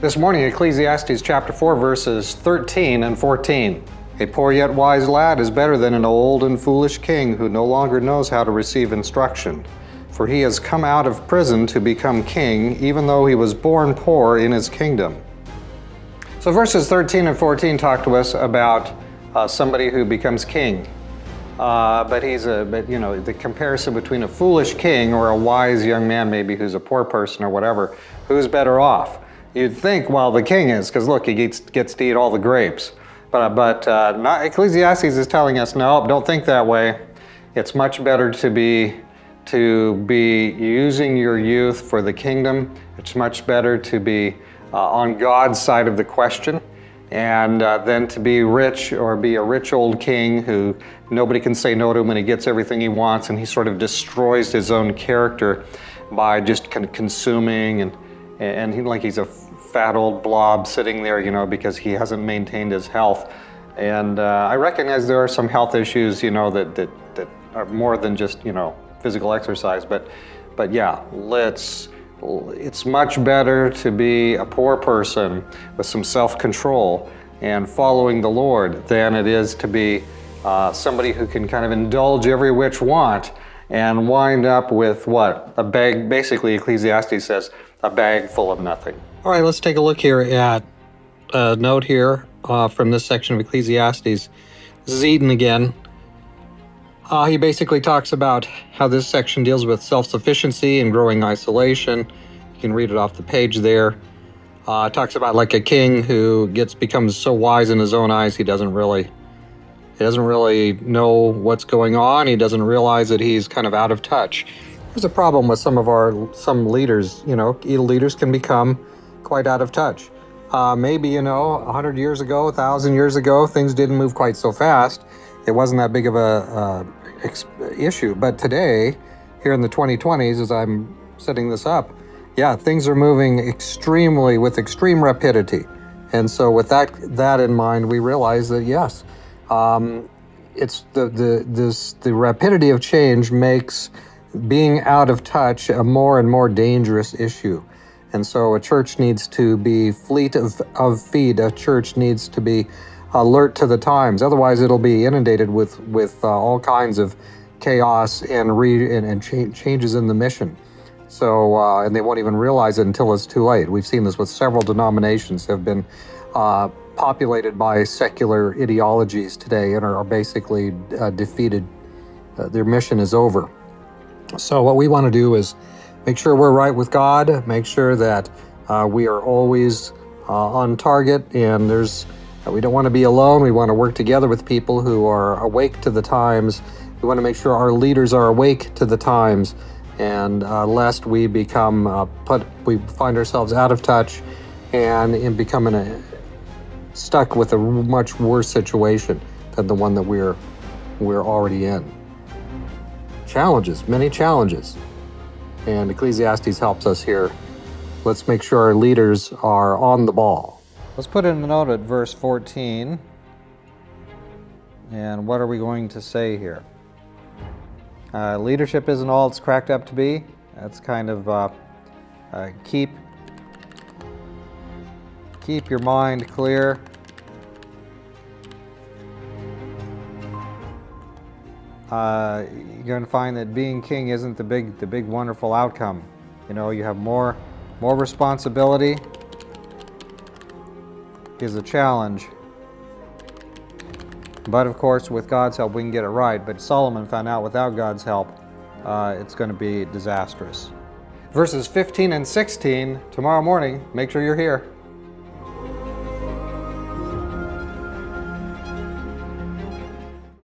This morning, Ecclesiastes chapter 4, verses 13 and 14. A poor yet wise lad is better than an old and foolish king who no longer knows how to receive instruction. For he has come out of prison to become king, even though he was born poor in his kingdom. So verses 13 and 14 talk to us about somebody who becomes king. But the comparison between a foolish king or a wise young man, maybe who's a poor person or whatever, who's better off? You'd think, well, the king is, because look, he gets to eat all the grapes. But Ecclesiastes is telling us, no, don't think that way. It's much better to be using your youth for the kingdom. It's much better to be on God's side of the question, and then to be rich or be a rich old king who nobody can say no to him and he gets everything he wants, and he sort of destroys his own character by just consuming and he's a fat old blob sitting there, because he hasn't maintained his health. And I recognize there are some health issues, that are more than just, physical exercise. But yeah, it's much better to be a poor person with some self-control and following the Lord than it is to be somebody who can kind of indulge every which want and wind up with what? A bag, basically Ecclesiastes says, a bag full of nothing. All right, let's take a look here at a note here from this section of Ecclesiastes. This is Eden again. He basically talks about how this section deals with self-sufficiency and growing isolation. You can read it off the page there. It talks about like a king who becomes so wise in his own eyes he doesn't really know what's going on. He doesn't realize that he's kind of out of touch. There's a problem with some leaders. Leaders can become quite out of touch. Maybe 100 years ago, 1,000 years ago, things didn't move quite so fast. It wasn't that big of a issue. But today, here in the 2020s, as I'm setting this up, things are moving with extreme rapidity. And so with that in mind, we realize that yes, it's the rapidity of change makes being out of touch a more and more dangerous issue. And so a church needs to be fleet of feet. A church needs to be alert to the times. Otherwise, it'll be inundated with all kinds of chaos and changes in the mission. So, and they won't even realize it until it's too late. We've seen this with several denominations have been populated by secular ideologies today and are basically defeated. Their mission is over. So what we want to do is make sure we're right with God, make sure that we are always on target, and we don't want to be alone. We want to work together with people who are awake to the times. We want to make sure our leaders are awake to the times, and lest we we find ourselves out of touch and in becoming stuck with a much worse situation than the one that we're already in. Many challenges. And Ecclesiastes helps us here. Let's make sure our leaders are on the ball. Let's put in a note at verse 14. And what are we going to say here? Leadership isn't all it's cracked up to be. That's kind of keep your mind clear. You're going to find that being king isn't the big wonderful outcome. You have more responsibility is a challenge. But of course, with God's help, we can get it right. But Solomon found out without God's help, it's going to be disastrous. Verses 15 and 16, tomorrow morning, make sure you're here.